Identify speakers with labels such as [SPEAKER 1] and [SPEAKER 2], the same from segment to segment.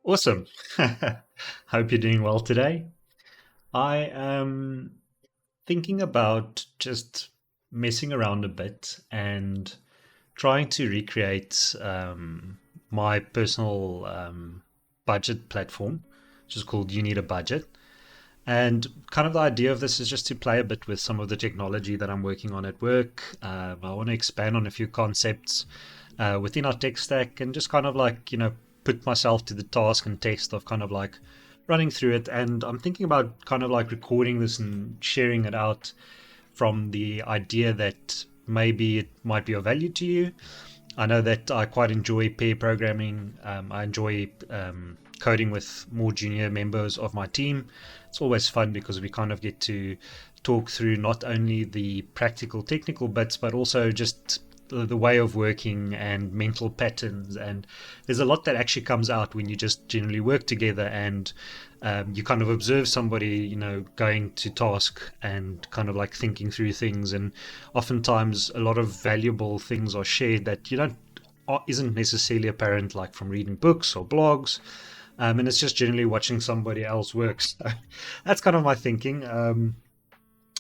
[SPEAKER 1] Awesome. Hope you're doing well today. I am thinking about just messing around a bit and trying to recreate my personal budget platform, which is called You Need a Budget. And kind of the idea of this is just to play a bit with some of the technology that I'm working on at work. I want to expand on a few concepts within our tech stack and just kind of put myself to the task and test of kind of like running through it. And I'm thinking about kind of like recording this and sharing it out from the idea that maybe it might be of value to you. I know that I quite enjoy pair programming. I enjoy coding with more junior members of my team. It's always fun because we kind of get to talk through not only the practical technical bits, but also just the way of working and mental patterns. And there's a lot that actually comes out when you just generally work together and you kind of observe somebody, going to task and kind of like thinking through things. And oftentimes a lot of valuable things are shared that you don't isn't necessarily apparent, like from reading books or blogs. And it's just generally watching somebody else work. So that's kind of my thinking.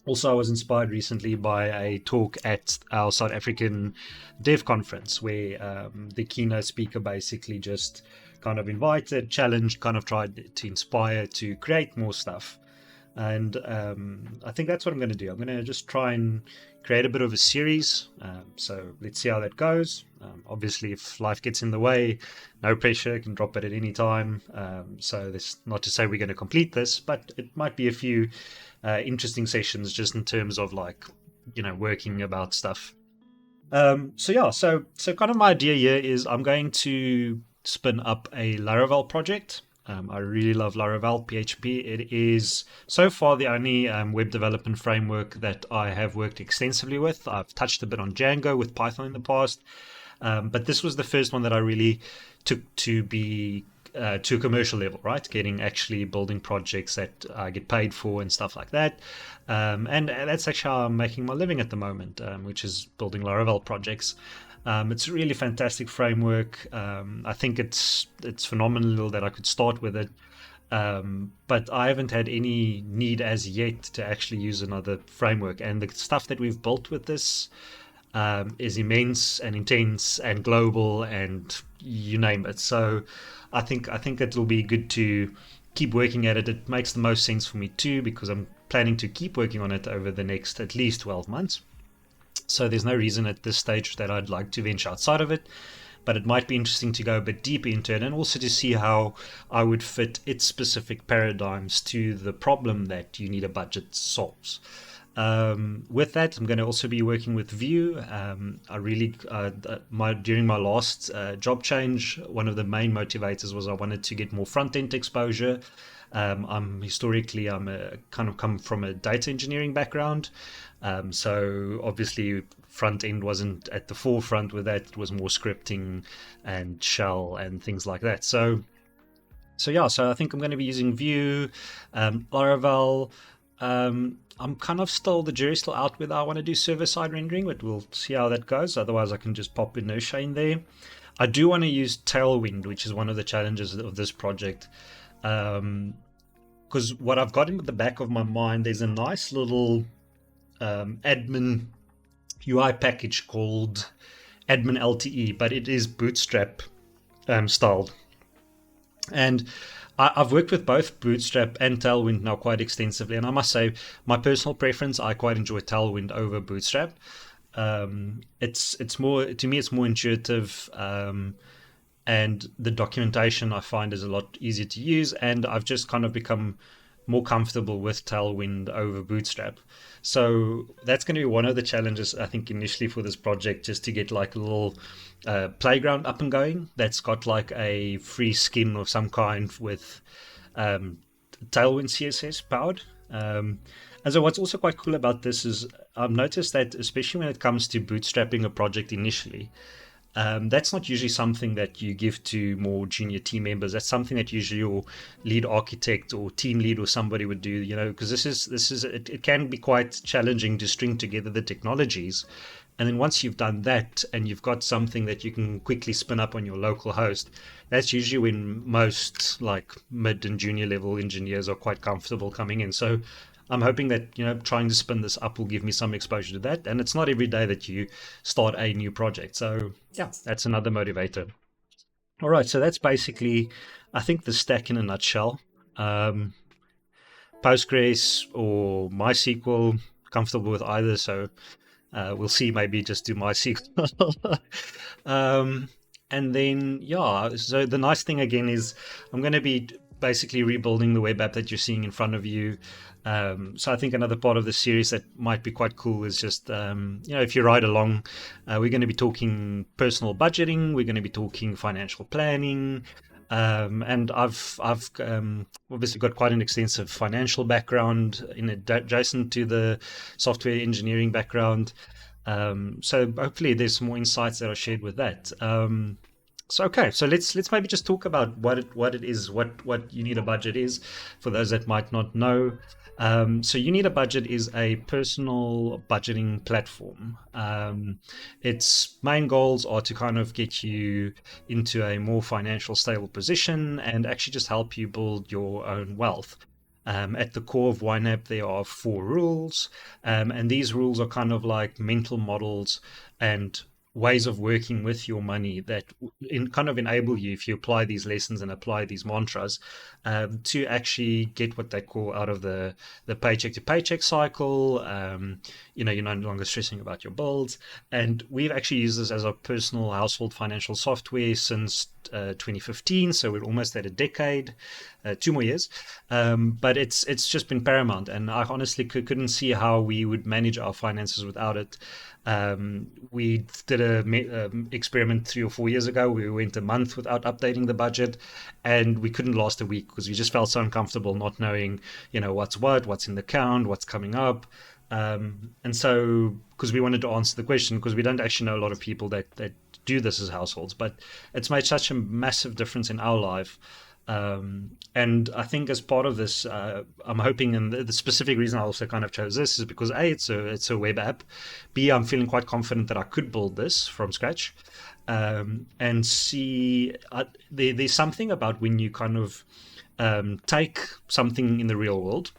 [SPEAKER 1] Also, I was inspired recently by a talk at our South African Dev conference where the keynote speaker basically just kind of invited, challenged, kind of tried to inspire to create more stuff. And I think that's what I'm going to do. I'm going to just try and create a bit of a series. So let's see how that goes. Obviously, if life gets in the way, no pressure, can drop it at any time. So that's not to say we're going to complete this, but it might be a few interesting sessions just in terms of working about stuff. So kind of my idea here is I'm going to spin up a Laravel project. I really love Laravel PHP. It is so far the only web development framework that I have worked extensively with. I've touched a bit on Django with Python in the past, but this was the first one that I really took to be to a commercial level, right? Getting actually building projects that I get paid for and stuff like that. And that's actually how I'm making my living at the moment, which is building Laravel projects. It's a really fantastic framework. I think it's phenomenal that I could start with it. But I haven't had any need as yet to actually use another framework. And the stuff that we've built with this is immense and intense and global and you name it. So I think it'll be good to keep working at it. It makes the most sense for me too because I'm planning to keep working on it over the next at least 12 months. So there's no reason at this stage that I'd like to venture outside of it. But it might be interesting to go a bit deeper into it and also to see how I would fit its specific paradigms to the problem that You Need a Budget solves. With that, I'm going to also be working with Vue. I really, during my last job change, one of the main motivators was I wanted to get more front end exposure. I'm a kind of come from a data engineering background, so obviously front end wasn't at the forefront with that. It was more scripting and shell and things like that. So I think I'm going to be using Vue, Laravel. I'm kind of still the jury's still out whether I want to do server side rendering, but we'll see how that goes. Otherwise, I can just pop Inertia in there. I do want to use Tailwind, which is one of the challenges of this project. Because what I've got in the back of my mind, there's a nice little admin UI package called Admin LTE, but it is Bootstrap styled. And I've worked with both Bootstrap and Tailwind now quite extensively, and I must say, my personal preference, I quite enjoy Tailwind over Bootstrap. It's more to me, it's more intuitive, and the documentation I find is a lot easier to use, and I've just kind of become more comfortable with Tailwind over Bootstrap. So that's going to be one of the challenges I think initially for this project, just to get like a little playground up and going that's got like a free skin of some kind with Tailwind CSS powered. And so what's also quite cool about this is I've noticed that especially when it comes to bootstrapping a project initially, that's not usually something that you give to more junior team members. That's something that usually your lead architect or team lead or somebody would do, because this is it can be quite challenging to string together the technologies And then once you've done that and you've got something that you can quickly spin up on your local host, that's usually when most like mid and junior level engineers are quite comfortable coming in. So I'm hoping that, trying to spin this up will give me some exposure to that. And it's not every day that you start a new project. So yeah, that's another motivator. All right. So that's basically, I think, the stack in a nutshell. Um, Postgres or MySQL, comfortable with either. So we'll see, maybe just do MySQL. um, and then, yeah, so the nice thing again is I'm going to be basically rebuilding the web app that you're seeing in front of you. So I think another part of the series that might be quite cool is just, if you ride along, we're going to be talking personal budgeting, we're going to be talking financial planning, and I've obviously got quite an extensive financial background in adjacent to the software engineering background. So hopefully there's some more insights that are shared with that. So okay, so let's maybe just talk about what it is, what You Need a Budget is, for those that might not know. So You Need a Budget is a personal budgeting platform. Its main goals are to kind of get you into a more financial stable position and actually just help you build your own wealth. At the core of YNAB, there are four rules, and these rules are kind of like mental models and ways of working with your money that kind of enable you, if you apply these lessons and apply these mantras, to actually get what they call out of the paycheck to paycheck cycle. You're no longer stressing about your bills. And we've actually used this as our personal household financial software since 2015. So we're almost at a decade, 2 more years. But it's just been paramount. And I honestly couldn't see how we would manage our finances without it. We did a experiment 3 or 4 years ago. We went a month without updating the budget, and we couldn't last a week because we just felt so uncomfortable not knowing, what's in the account, what's coming up. And so, because we wanted to answer the question, because we don't actually know a lot of people that do this as households, but it's made such a massive difference in our life. And I think as part of this, I'm hoping, and the specific reason I also kind of chose this is because A, it's a web app. B, I'm feeling quite confident that I could build this from scratch. And C, there's something about when you kind of take something in the real world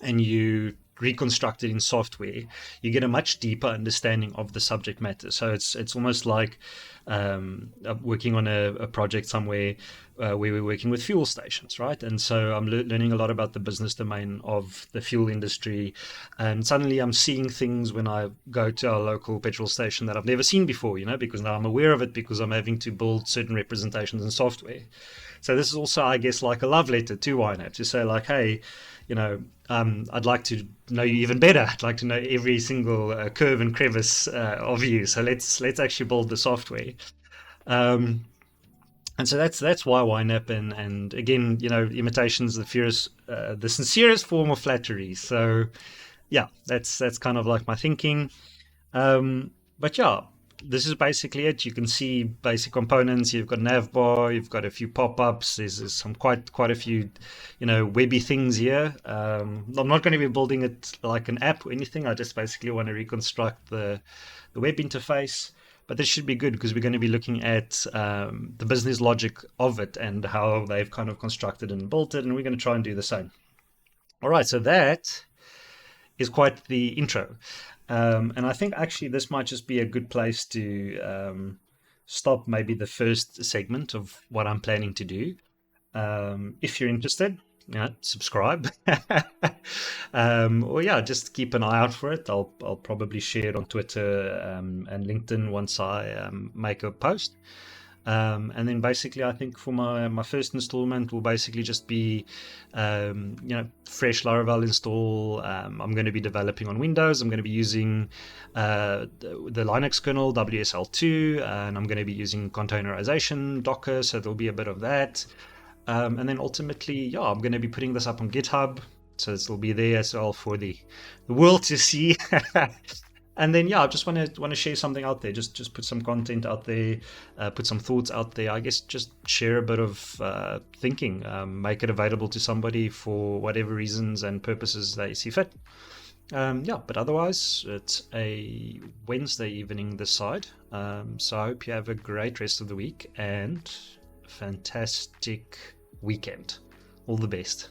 [SPEAKER 1] and you reconstruct it in software, you get a much deeper understanding of the subject matter. So it's almost like working on a project somewhere where we're working with fuel stations, right? And so I'm learning a lot about the business domain of the fuel industry, and suddenly I'm seeing things when I go to our local petrol station that I've never seen before, because now I'm aware of it because I'm having to build certain representations in software. So this is also, I guess, like a love letter to YNAB to say like, hey, I'd like to know you even better. I'd like to know every single curve and crevice of you. So let's actually build the software. Um, and so that's why YNAB, and again, imitation's the sincerest form of flattery. So yeah, that's kind of like my thinking. But yeah, this is basically it. You can see basic components. You've got nav bar. You've got a few pop-ups. There's some quite a few, webby things here. I'm not going to be building it like an app or anything. I just basically want to reconstruct the web interface. But this should be good because we're going to be looking at the business logic of it and how they've kind of constructed and built it, and we're going to try and do the same. All right, so that is quite the intro. And I think actually this might just be a good place to stop maybe the first segment of what I'm planning to do. If you're interested, subscribe. Or yeah, just keep an eye out for it. I'll probably share it on Twitter and LinkedIn once I make a post. And then basically, I think for my first installment will basically just be, fresh Laravel install. I'm going to be developing on Windows. I'm going to be using the Linux kernel WSL2, and I'm going to be using containerization Docker. So there'll be a bit of that. And then ultimately, yeah, I'm going to be putting this up on GitHub. So this will be there as well for the world to see. And then yeah, I just want to share something out there. Just put some content out there, put some thoughts out there. I guess just share a bit of thinking, make it available to somebody for whatever reasons and purposes they see fit. Yeah, but otherwise, it's a Wednesday evening this side. So I hope you have a great rest of the week and a fantastic weekend. All the best.